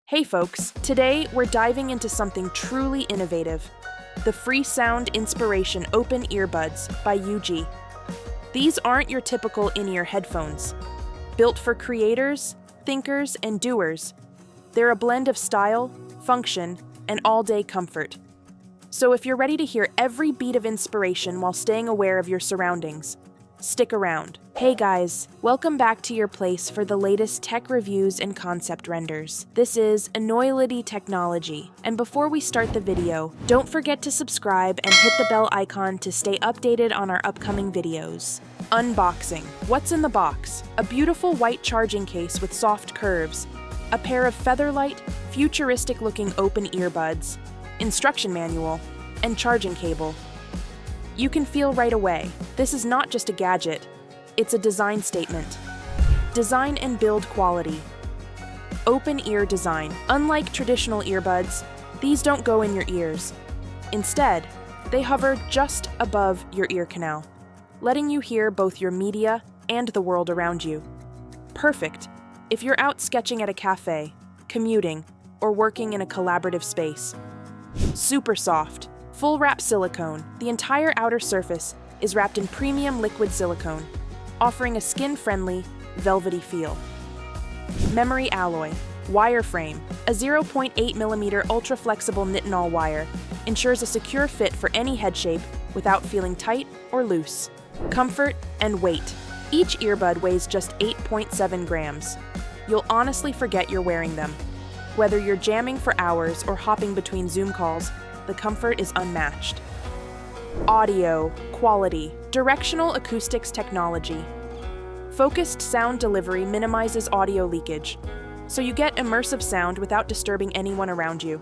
Hey folks, today we're diving into something truly innovative, the FreSound Inspiration Open Earbuds by UG. These aren't your typical in-ear headphones. Built for creators, thinkers, and doers, they're a blend of style, function, and all-day comfort. So if you're ready to hear every beat of inspiration while staying aware of your surroundings, stick around. Hey guys, welcome back to your place for the latest tech reviews and concept renders. This is Enoylity technology, and before we start the video, don't forget to subscribe and hit the bell icon to stay updated on our upcoming videos. Unboxing. What's in the box? A beautiful white charging case with soft curves, a pair of featherlight, futuristic-looking open earbuds, instruction manual, and charging cable. You can feel right away, this is not just a gadget, it's a design statement. Design and build quality. Open ear design. Unlike traditional earbuds, these don't go in your ears. Instead, they hover just above your ear canal, letting you hear both your media and the world around you. Perfect if you're out sketching at a cafe, commuting, or working in a collaborative space. Super soft. Full wrap silicone, the entire outer surface is wrapped in premium liquid silicone, offering a skin-friendly, velvety feel. Memory alloy, wireframe, a 0.8mm ultra-flexible nitinol wire ensures a secure fit for any head shape without feeling tight or loose. Comfort and weight. Each earbud weighs just 8.7 grams. You'll honestly forget you're wearing them. Whether you're jamming for hours or hopping between Zoom calls, the comfort is unmatched. Audio quality. Directional acoustics technology. Focused sound delivery minimizes audio leakage, so you get immersive sound without disturbing anyone around you.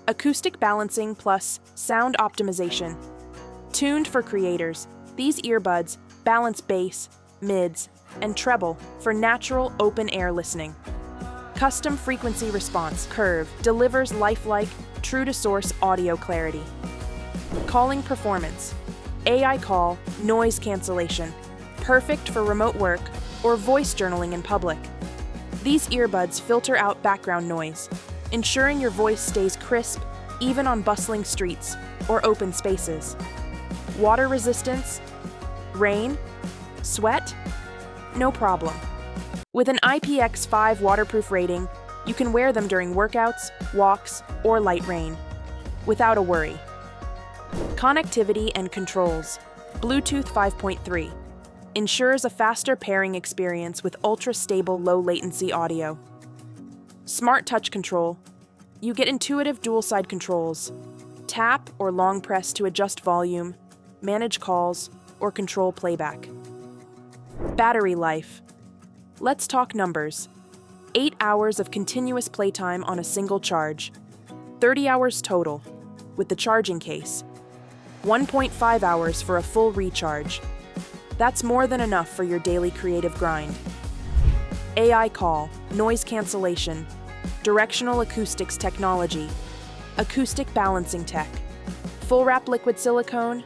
Acoustic balancing plus sound optimization. Tuned for creators, these earbuds balance bass, mids, and treble for natural open-air listening. Custom frequency response curve delivers lifelike, true-to-source audio clarity. Calling performance. AI call, noise cancellation. Perfect for remote work or voice journaling in public. These earbuds filter out background noise, ensuring your voice stays crisp even on bustling streets or open spaces. Water resistance. Rain. Sweat. No problem. With an IPX5 waterproof rating, you can wear them during workouts, walks, or light rain, without a worry. Connectivity and controls. Bluetooth 5.3 ensures a faster pairing experience with ultra-stable low-latency audio. Smart touch control. You get intuitive dual-side controls. Tap or long press to adjust volume, manage calls, or control playback. Battery life. Let's talk numbers. 8 hours of continuous playtime on a single charge. 30 hours total, with the charging case. 1.5 hours for a full recharge. That's more than enough for your daily creative grind. AI call, noise cancellation, directional acoustics technology, acoustic balancing tech, full wrap liquid silicone,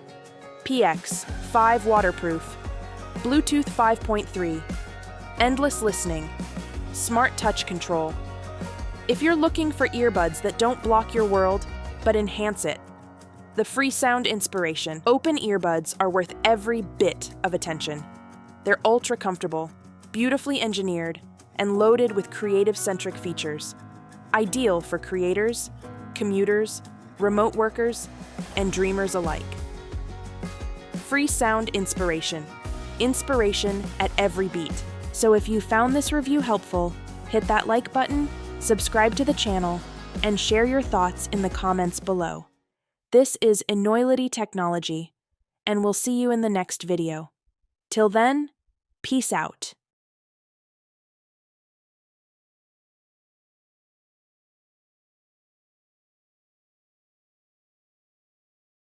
PX5 waterproof, Bluetooth 5.3, endless listening, smart touch control. If you're looking for earbuds that don't block your world, but enhance it, the FreSound Inspiration Open Earbuds are worth every bit of attention. They're ultra comfortable, beautifully engineered, and loaded with creative-centric features. Ideal for creators, commuters, remote workers, and dreamers alike. FreSound Inspiration. Inspiration at every beat. So if you found this review helpful, hit that like button, subscribe to the channel, and share your thoughts in the comments below. This is Enoylity technology, and we'll see you in the next video. Till then, peace out.